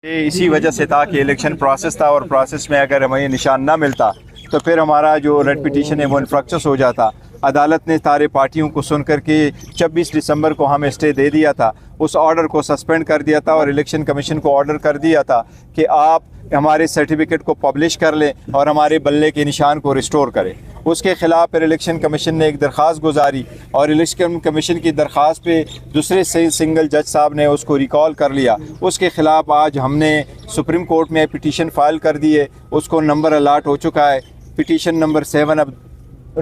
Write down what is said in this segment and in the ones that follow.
इसी वजह से था कि इलेक्शन प्रोसेस था और प्रोसेस में अगर हमें निशान ना मिलता तो फिर हमारा जो रेड पिटीशन है वो इन्फ्रक्चस हो जाता। अदालत ने सारे पार्टियों को सुन कर के 26 दिसंबर को हमें स्टे दे दिया था, उस ऑर्डर को सस्पेंड कर दिया था और इलेक्शन कमीशन को ऑर्डर कर दिया था कि आप हमारे सर्टिफिकेट को पब्लिश कर लें और हमारे बल्ले के निशान को रिस्टोर करें। उसके ख़िलाफ़ फिर इलेक्शन कमीशन ने एक दरख्वास्त गुजारी और इलेक्शन कमीशन की दरख्वास्त पे दूसरे सिंगल जज साहब ने उसको रिकॉल कर लिया। उसके ख़िलाफ़ आज हमने सुप्रीम कोर्ट में पिटीशन फ़ाइल कर दी है, उसको नंबर अलाट हो चुका है, पिटीशन नंबर 7 अब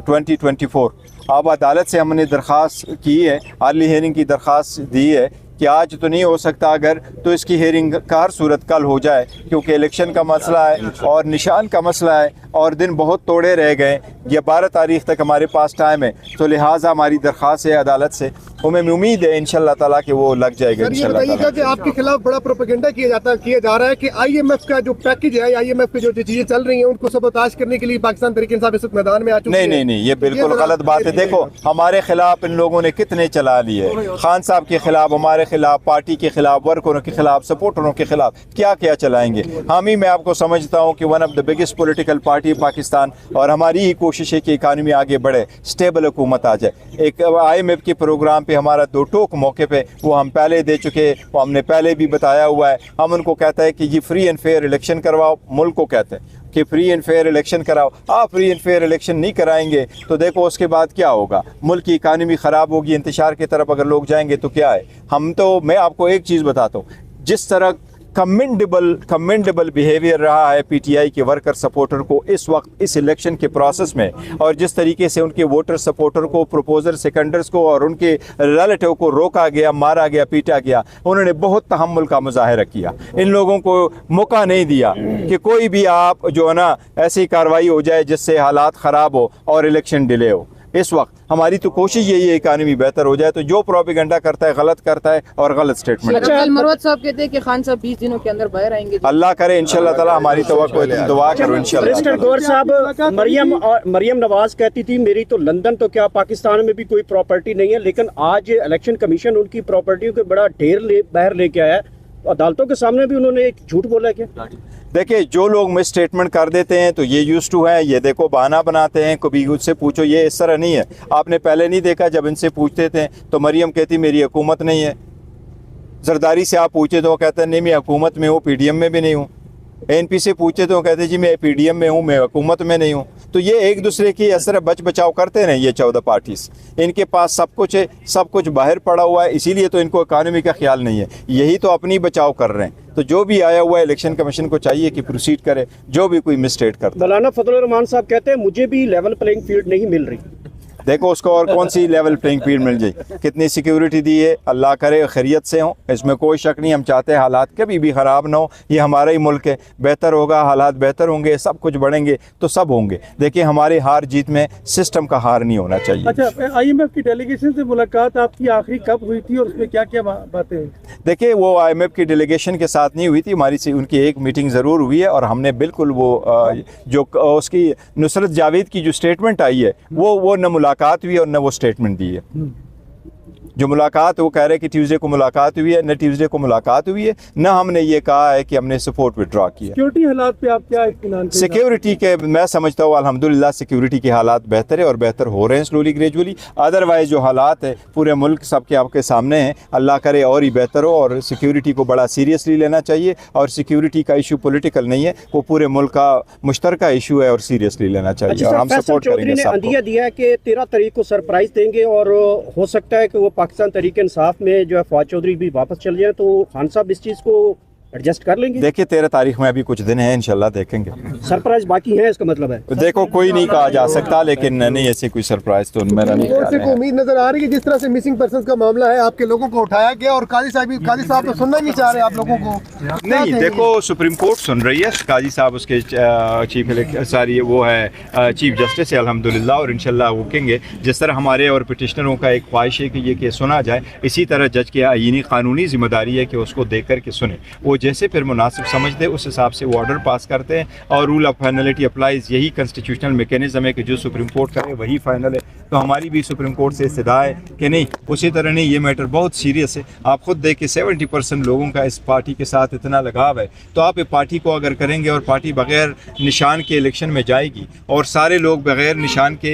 2024। अब अदालत से हमने दरख्वास्त की है, अर्ली हेयरिंग की दरख्वास्त दी है कि आज तो नहीं हो सकता, अगर तो इसकी हेयरिंग का हर सूरत कल हो जाए, क्योंकि इलेक्शन का मसला है और निशान का मसला है और दिन बहुत तोड़े रह गए। ये 12 तारीख तक हमारे पास टाइम है, तो लिहाजा हमारी दरख्वास्त है अदालत से, हमें उम्मीद है इंशाल्लाह ताला कि वो लग जाएगा इंशाल्लाह ताला। कि आपके खिलाफ बड़ा प्रोपेगेंडा किया जा रहा है कि IMF का जो पैकेज है, IMF की जो चीजें चल रही हैं उनको सबोताज करने के लिए पाकिस्तान तहरीक इंसाफ इस मैदान में आ चुके हैं। नहीं, ये बिल्कुल गलत बात है। देखो हमारे खिलाफ इन लोगों ने कितने चला लिए, खान साहब के खिलाफ, हमारे खिलाफ, पार्टी के खिलाफ, वर्करों के खिलाफ, सपोर्टरों के खिलाफ क्या क्या चलाएंगे। हम ही मैं आपको समझता हूँ कि one of the biggest political party Pakistan, और हमारी ही कोशिश है कि इकानमी आगे बढ़े, स्टेबल हुकूमत आ जाए। एक IMF के प्रोग्राम पे हमारा 2 टोक मौके पे वो हम पहले दे चुके, वो हमने पहले भी बताया हुआ है। हम उनको कहता है कि ये फ्री एंड फेयर इलेक्शन करवाओ, मुल्क को कहते हैं कि फ्री एंड फेयर इलेक्शन कराओ। आप फ्री एंड फेयर इलेक्शन नहीं कराएंगे तो देखो उसके बाद क्या होगा, मुल्क की इकानमी ख़राब होगी, इंतशार की तरफ अगर लोग जाएंगे तो क्या है। मैं आपको एक चीज़ बताता हूँ, जिस तरह कमेंडेबल बिहेवियर रहा है PTI के वर्कर सपोर्टर को इस वक्त इस इलेक्शन के प्रोसेस में, और जिस तरीके से उनके वोटर सपोर्टर को, प्रोपोजर सेकेंडर्स को और उनके रिलेटिव को रोका गया, मारा गया, पीटा गया, उन्होंने बहुत तहम्मुल का मुजाहरा किया। इन लोगों को मौका नहीं दिया कि कोई भी आप जो है ना ऐसी कार्रवाई हो जाए जिससे हालात ख़राब हो और इलेक्शन डिले हो। इस वक्त हमारी तो कोशिश यही है इकानमी बेहतर हो जाए, तो जो प्रोपेगेंडा करता है गलत करता है और गलत स्टेटमेंट। अच्छा, मरवत साहब कहते हैं कि खान साहब 20 दिनों के अंदर बाहर आएंगे। अल्लाह करे इंशाल्लाह ताला, हमारी दुआ करो इंशाल्लाह। गौर साहब, मरियम नवाज कहती थी मेरी तो लंदन तो क्या पाकिस्तान में भी कोई प्रॉपर्टी नहीं है, लेकिन आज इलेक्शन कमीशन उनकी प्रॉपर्टियों के बड़ा ढेर बाहर लेके आया। अदालतों के सामने भी उन्होंने एक झूठ बोला है क्या? देखिए, जो लोग मिस स्टेटमेंट कर देते हैं तो ये यूज्ड टू है, ये देखो बहाना बनाते हैं। कभी उससे पूछो, ये इस तरह नहीं है। आपने पहले नहीं देखा जब इनसे पूछते थे तो मरियम कहती मेरी हुकूमत नहीं है। जरदारी से आप पूछे तो वो कहते हैं नहीं मैं हुकूमत में हूँ, PDM में भी नहीं हूँ। ANP से पूछे तो कहते जी मैं PDM में हूँ, मैं हुकूमत में नहीं हूँ। तो ये एक दूसरे की असर बच बचाव करते हैं ये 14 पार्टीज। इनके पास सब कुछ है, सब कुछ बाहर पड़ा हुआ है, इसीलिए तो इनको इकानमी का ख्याल नहीं है। यही तो अपनी बचाव कर रहे हैं। तो जो भी आया हुआ है इलेक्शन कमीशन को चाहिए कि प्रोसीड करे, जो भी कोई मिसस्टेट करता है। मौलाना फजल रहमान साहब कहते हैं मुझे भी लेवल प्लेइंग फील्ड नहीं मिल रही। देखो उसको और कौन सी लेवल प्लेइंग फील्ड मिल जाए, कितनी सिक्योरिटी दी है, अल्लाह करे खैरियत से हो, इसमें कोई शक नहीं। हम चाहते हैं हालात कभी भी ख़राब ना हो, ये हमारा ही मुल्क है, बेहतर होगा, हालात बेहतर होंगे, सब कुछ बढ़ेंगे तो सब होंगे। देखिए हमारे हार जीत में सिस्टम का हार नहीं होना चाहिए। अच्छा, IMF की डेलीगेशन से मुलाकात आपकी आखिरी कब हुई थी और उसमें क्या क्या बातें हुई? देखिए वो IMF की डेलीगेशन के साथ नहीं हुई थी, हमारी से उनकी एक मीटिंग ज़रूर हुई है और हमने बिल्कुल वो जो उसकी नुसरत जावेद की जो स्टेटमेंट आई है वो न मुलाकात हुई और न वो स्टेटमेंट दी है। जो मुलाकात वो कह रहे हैं कि ट्यूसडे को मुलाकात हुई है, न ट्यूसडे को मुलाकात हुई है, न हमने ये कहा है कि हमने सपोर्ट विड्रॉ किया। सिक्योरिटी हालात पे आप क्या इत्मीनान? सिक्योरिटी के मैं समझता हूँ अल्हम्दुलिल्लाह सिक्योरिटी के हालात बेहतर है और बेहतर हो रहे हैं स्लोली ग्रेजुअली। अदरवाइज जो हालात है पूरे मुल्क सबके आपके सामने हैं, अल्लाह करे और ही बेहतर हो। और सिक्योरिटी को बड़ा सीरियसली लेना चाहिए और सिक्योरिटी का इशू पॉलिटिकल नहीं है, वो पूरे मुल्क का मुश्तरका इशू है और सीरियसली लेना चाहिए। और हम सपोर्ट करेंगे। अंदिया दिया है कि 13 तारीख को सरप्राइज देंगे और हो सकता है कि वो पाकिस्तान तहरीक इंसाफ में जो है फवाद चौधरी भी वापस चल जाए, तो खान साहब इस चीज़ को एडजस्ट कर लेंगे। देखिए 13 तारीख में अभी कुछ दिन है, इंशाल्लाह देखेंगे। सरप्राइज बाकी है इसका मतलब है? देखो कोई नहीं कहा जा सकता, लेकिन नहीं ऐसी कोई सरप्राइज तो मेरा नहीं ख्याल है। उम्मीद नजर आ रही है जिस तरह से मिसिंग पर्सन का मामला है, आपके लोगों को उठाया गया और काजी साहब तो सुनना नहीं चाह रहे आप लोगों को। नहीं देखो सुप्रीम कोर्ट सुन रही है, काजी साहब उसके चीफ जस्टिस है अल्हम्दुलिल्लाह, और इंशाल्लाह रुकेंगे। जिस तरह हमारे और पिटिशनरों का एक ख्वाहिश है कि ये केस सुना जाए, इसी तरह जज की आईनी कानूनी जिम्मेदारी है कि उसको देख कर के सुने। वो जैसे फिर मुनासिब समझते उस हिसाब से वो ऑर्डर पास करते हैं और रूल ऑफ फाइनलिटी अप्लाइज। यही कॉन्स्टिट्यूशनल मैकेनिज्म है कि जो सुप्रीम कोर्ट करे वही फाइनल है। तो हमारी भी सुप्रीम कोर्ट से इस्तदा है कि नहीं, उसी तरह नहीं, ये मैटर बहुत सीरियस है। आप खुद देखिए 70% लोगों का इस पार्टी के साथ इतना लगाव है, तो आप एक पार्टी को अगर करेंगे और पार्टी बगैर निशान के इलेक्शन में जाएगी और सारे लोग बगैर निशान के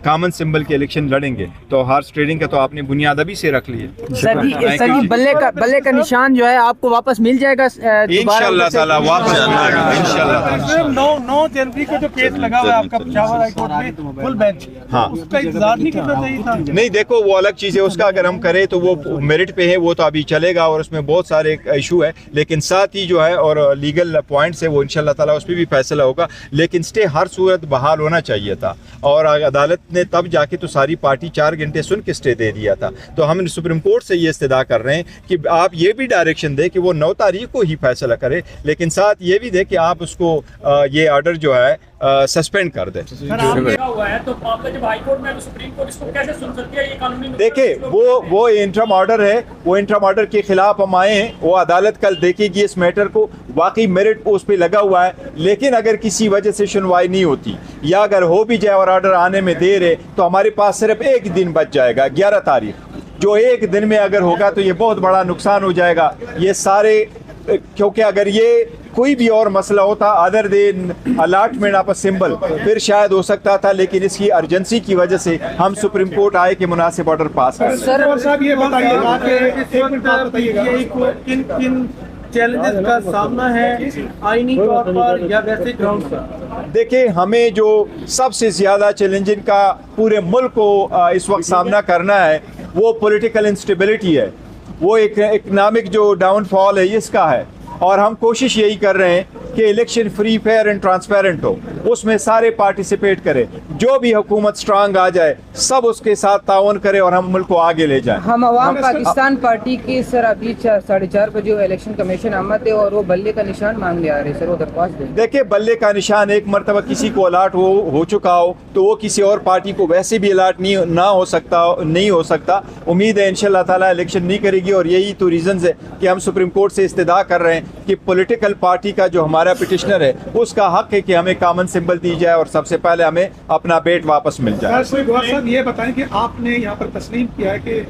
कॉमन सिंबल के इलेक्शन लड़ेंगे, तो हॉर्स ट्रेडिंग का तो आपने बुनियाद अभी से रख ली है। सर जी बल्ले का निशान जो है आपको वापस मिल जाएगा इंशाअल्लाह ताला, वापस मिलेगा इंशाअल्लाह। 9 जनवरी को जो केस लगा हुआ है आपका पेशावर हाई कोर्ट में फुल बेंच, हाँ, उसका इंतजार नहीं करना चाहिए था? नहीं, देखो वो अलग चीज़ है, उसका अगर हम करें तो वो मेरिट पे है, वो तो अभी चलेगा और उसमें बहुत सारे इशू है, लेकिन साथ ही जो है और लीगल पॉइंट्स है वो इंशाल्लाह ताला उस पर भी फैसला होगा। लेकिन स्टे हर सूरत बहाल होना चाहिए था और अदालत ने तब जाके तो सारी पार्टी 4 घंटे सुन के स्टे दे दिया था। तो हम सुप्रीम कोर्ट से ये इस्तदा कर रहे हैं कि आप ये भी डायरेक्शन दे कि वो 9 तारीख को ही फैसला करे, लेकिन साथ ये भी दे कि आप उसको ये ऑर्डर जो है सस्पेंड कर दे। देखिए वो इंटरम ऑर्डर है, वो इंटरम ऑर्डर के खिलाफ हम आए हैं, वो अदालत कल देखेगी इस मैटर को, वाकई मेरिट उस पर लगा हुआ है। लेकिन अगर किसी वजह से सुनवाई नहीं होती या अगर हो भी जाए और ऑर्डर आने में देर है, तो हमारे पास सिर्फ एक दिन बच जाएगा, 11 तारीख, जो एक दिन में अगर होगा तो ये बहुत बड़ा नुकसान हो जाएगा ये सारे, क्योंकि अगर ये कोई भी और मसला होता other than allotment of a symbol फिर शायद हो सकता था, लेकिन इसकी अर्जेंसी की वजह से हम सुप्रीम कोर्ट आए कि मुनासिब ऑर्डर पास करें। सर साहब ये बताइएगा कि एक मिनट आप बताइएगा किन किन चैलेंजेस का सामना है आईनी तौर पर या वैसे ग्राउंड पर? देखिए, हमें जो सबसे ज़्यादा चैलेंजिंग का पूरे मुल्क को इस वक्त सामना करना है वो पॉलिटिकल इंस्टेबिलिटी है, वो एक इकनॉमिक जो डाउनफॉल है इसका है। और हम कोशिश यही कर रहे हैं कि election free fair and transparent हो, उसमें सारे पार्टिसिपेट करें, जो भी हुकूमत स्ट्रांग आ जाए सब उसके साथ ताउन करे और हम मुल्क को आगे ले जाएं। हम अवाम पाकिस्तान पार्टी की सर अभी 4:30 बजे इलेक्शन कमीशन आमद है और वो बल्ले का निशान मांगने आ रहे हैं सर, वो दरख्वास्त दें। देखिए, बल्ले का निशान एक मरतबा किसी को अलाट हो चुका हो तो वो किसी और पार्टी को वैसे भी अलाट नहीं हो सकता। उम्मीद है इंशाल्लाह ताला इलेक्शन नहीं करेगी और यही तो रीजन है कि हम सुप्रीम कोर्ट से इस्तदा कर रहे हैं कि पॉलिटिकल पार्टी का जो हमारा पिटिशनर है उसका हक है कि हमें कॉमन सिंबल दी जाए और सबसे पहले हमें अपना बेट वापस मिल जाए। साहब ये बताएं कि आपने यहाँ पर तस्लीम किया है कि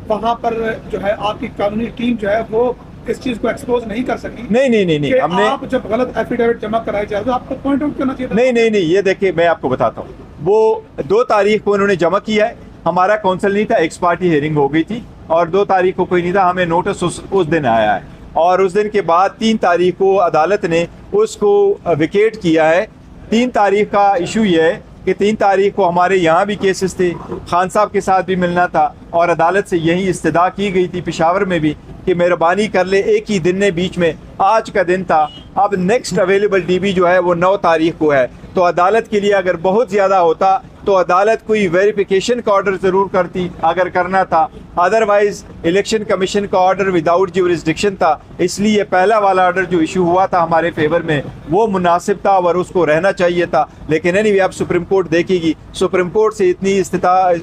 वहाँ पर जो है आपकी कानूनी टीम जो है वो इस चीज को एक्सपोज नहीं कर सकी? नहीं, हमने आप जब गलत एफिडेविट जमा कराई जाए तो आपको पॉइंट आउट करना चाहिए। नहीं, ये देखिए मैं आपको बताता हूँ, वो 2 तारीख को उन्होंने जमा किया है, हमारा काउंसिल नहीं था, एक्स पार्टी हियरिंग हो गई थी और 2 तारीख को कोई नहीं था, हमें नोटिस उस दिन आया है और उस दिन के बाद 3 तारीख को अदालत ने उसको विकेट किया है। 3 तारीख का इशू ये है कि 3 तारीख को हमारे यहाँ भी केसेस थे, खान साहब के साथ भी मिलना था और अदालत से यही इस्तदा की गई थी पेशावर में भी कि मेहरबानी कर ले, एक ही दिन ने बीच में, आज का दिन था। अब नेक्स्ट अवेलेबल डीबी जो है वो 9 तारीख को है, तो अदालत के लिए अगर बहुत ज़्यादा होता तो अदालत कोई वेरिफिकेशन का ऑर्डर ज़रूर करती अगर करना था, अदरवाइज इलेक्शन कमीशन का ऑर्डर विदाउट ज्यूरिसडिक्शन था। इसलिए पहला वाला ऑर्डर जो इशू हुआ था हमारे फेवर में वो मुनासिब था और उसको रहना चाहिए था। लेकिन एनीवे अब सुप्रीम कोर्ट देखेगी, सुप्रीम कोर्ट से इतनी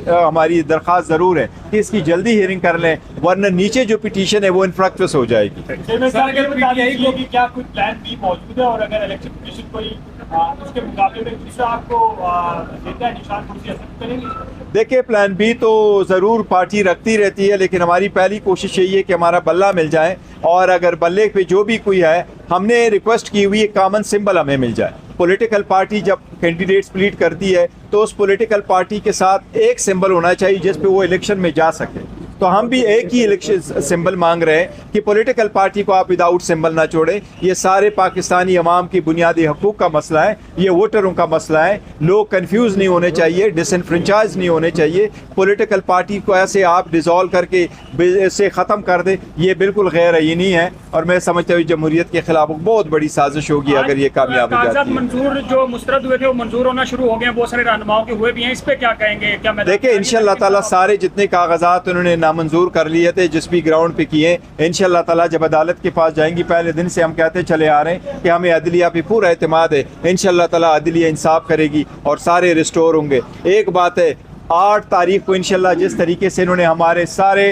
हमारी दरख्वास्त ज़रूर है कि इसकी जल्दी हियरिंग कर लें, वरना नीचे जो पिटीशन है वो इनफ्रक्चुअस हो जाएगी। क्या कोई प्लान बी मौजूद है और अगर इलेक्शन कमीशन कोई उसके मुकाबले में दूसरा आपको देता है निशान, करेंगे? देखिए, प्लान बी तो ज़रूर पार्टी रखती रहती है, लेकिन हमारी पहली कोशिश यही है कि हमारा बल्ला मिल जाए और अगर बल्ले पे जो भी कोई है, हमने रिक्वेस्ट की हुई है कॉमन सिंबल हमें मिल जाए। पॉलिटिकल पार्टी जब कैंडिडेट स्प्लिट करती है तो उस पॉलिटिकल पार्टी के साथ एक सिंबल होना चाहिए जिस पे वो इलेक्शन में जा सके। तो हम भी एक ही इलेक्शन सिंबल मांग रहे हैं कि पॉलिटिकल पार्टी को आप विदाउट सिंबल ना छोड़ें। ये सारे पाकिस्तानी अवाम की बुनियादी हकूक़ का मसला है, ये वोटरों का मसला है। लोग कंफ्यूज नहीं होने चाहिए, डिसइनफ्रेंचाइज नहीं होने चाहिए। पॉलिटिकल पार्टी को ऐसे आप डिसॉल्व करके इसे ख़त्म कर दे, ये बिल्कुल गैर यकीनी है और मैं समझता हूँ जमहूरियत के खिलाफ बहुत बड़ी साजिश होगी अगर ये कामयाब हो जाती है। मंजूर जो मुस्तरद हुए थे वो मंजूर होना शुरू हो गए, बहुत सारे रहनुमाओं के हुए भी हैं, इस पे क्या कहेंगे? क्या देखिए, इंशाअल्लाह ताला सारे जितने कागजात उन्होंने नामंजूर कर लिए थे जिस भी ग्राउंड पे किए, इंशाअल्लाह ताला जब अदालत के पास जाएंगी, पहले दिन से हम कहते चले आ रहे हैं कि हमें अदलिया पे पूरा एतमाद है, इंशाअल्लाह ताला अदलिया इंसाफ करेगी और सारे रिस्टोर होंगे। एक बात है, 8 तारीख को इंशाअल्लाह जिस तरीके से इन्होंने हमारे सारे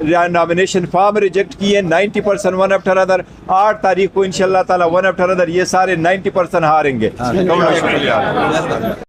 नॉमिनेशन फॉर्म रिजेक्ट किए 90% वन आफ्टर अदर। 8 तारीख को इंशाल्लाह ताला वन आफ्टर अदर ये सारे 90% हारेंगे।